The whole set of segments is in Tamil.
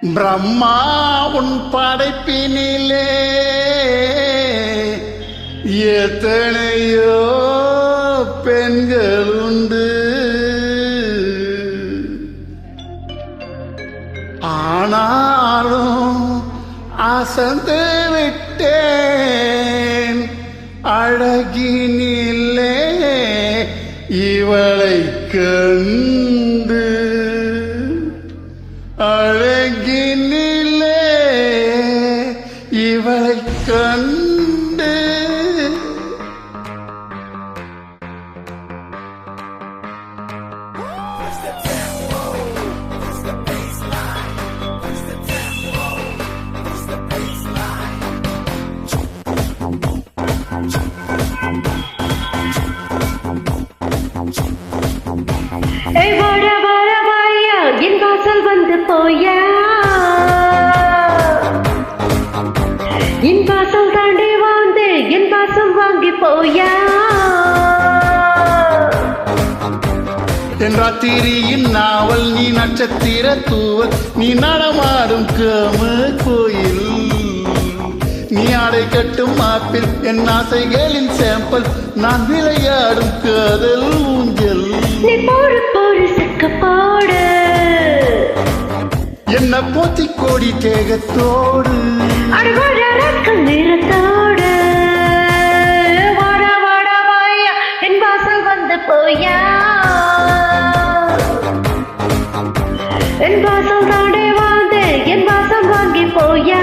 பிரம்மா உன் படைப்பினிலே எத்தனையோ பெண்கள் உண்டு. ஆனாலும் அசந்து விட்டேன் அழகினிலே இவளை கண்டு. அழகினிலே இவளை கண்டு. என் வாசல் வந்து போயா, என் வாசல் தாண்டி வந்து என் வாசம் வாங்கி போயா. என் ராத்திரியின் நாவல் நீ நட்சத்திர தூவல், நீ நடமாடும் காம கோயில், நீ ஆடை கட்டும் ஆப்பிள் என் ஆசைகளின் சாம்பிள், நான் விளையாடும் காதல் ஊஞ்சல். நீ போடு போடு சக்க போடு என்ன போத்தி கோடி தேகத்தோடு அடவாடல் நிறத்தோடு. வாடா வாடா வாயா என் வாசல் வந்து போயா, என் வாசல் தாண்டே வந்து என் வாசம் வாங்கி போயா.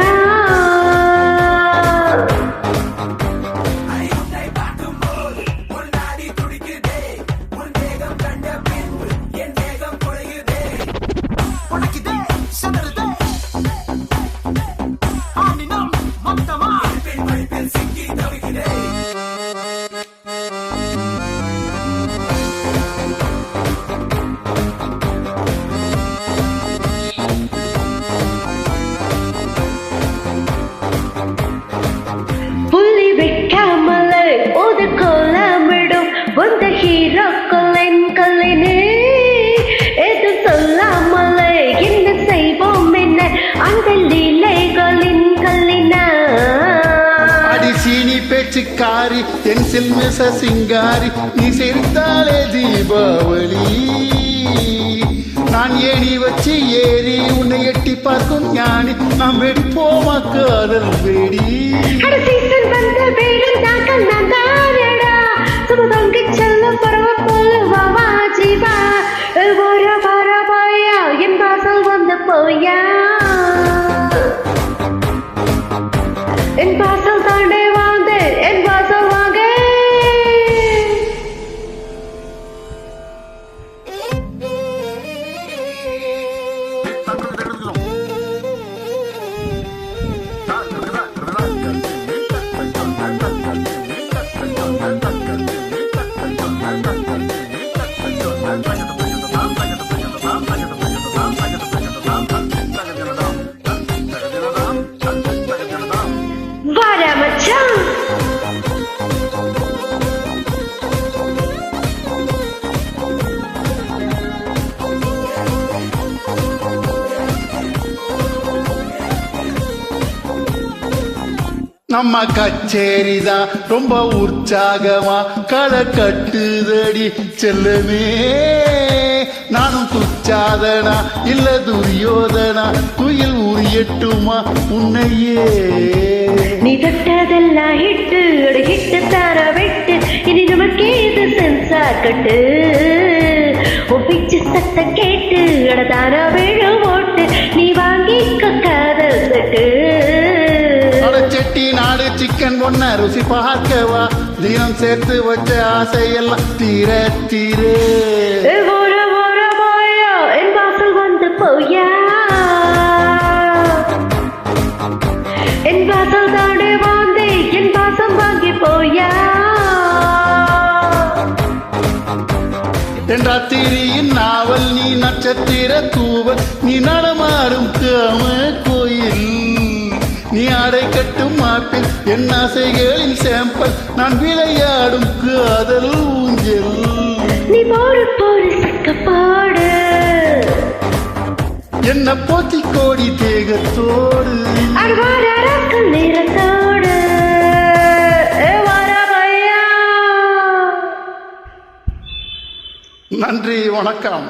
புள்ளி வைக்காமலே ஒரு கோலமிடும் வந்த ஹீரோ கொல்லன் கல்லினே, எது சொல்லாமலே என்ன செய்வோம் என்ன அந்த லீலைகளின் கல்லினா. அடிசீனி பேச்சுக்காரி என் சில்மிச சிங்காரி, நீ சிரித்தாலே தீபாவளி, நான் ஏணி வச்சு ஏறி உன்னை எட்டி பார்க்கும் ஞானி, நாம் வெடிப்போமா காதல் வெடி. சீசன் வந்த வேறு நாங்கள் நான் தானடா, சுமதங்கி செல்லும் பரவ போல வாவா ஜீவா. வர வர போயா என் வாசல் வந்து போயா, என் வாசல் தாண்டே வந்து என் வாசல் வாங்க. வாடா மச்சான் நம்ம கச்சேரிதான் ரொம்ப உற்சாகமா களை கட்டுதடி செல்லமே. நானும் துச்சாதனா இல்ல துரியோதனா, துயில் உரியட்டுமா உன்னையே. நீ தொட்டதெல்லாம் ஹிட்டு ஹிட்டு தர வெட்டு, இனி நமக்கு இது சென்சார் கட்டு. ஒப்பிச்சு சத்தம் கேட்டு அடதான விழு ஓட்டு, நீ வாங்கி காதல் செட்டு. செட்டி நாடு சிக்கன் பொண்ண ருசி பார்க்கவா, தினம் சேர்த்து வச்ச ஆசையெல்லாம் தீர தீர. என் வாசல் வந்து போயா, என் வாசல் தாண்டே வந்து என் வாசம் வாங்கி போயா. என் ராத்திரியின் நாவல் நீ நட்சத்திர தூவல், நீ நடமாடும் காம கோயில், நீ ஆடை கட்டும் ஆப்பிள் என் ஆசைகளின் சாம்பிள், நான் விளையாடும் காதல் ஊஞ்சல். நீ போடு போடு சக்க போடு என்ன போத்தி கோடி தேகத்தோடு அடிவாரங்கள் நிறத்தோடு நன்றி வணக்கம்.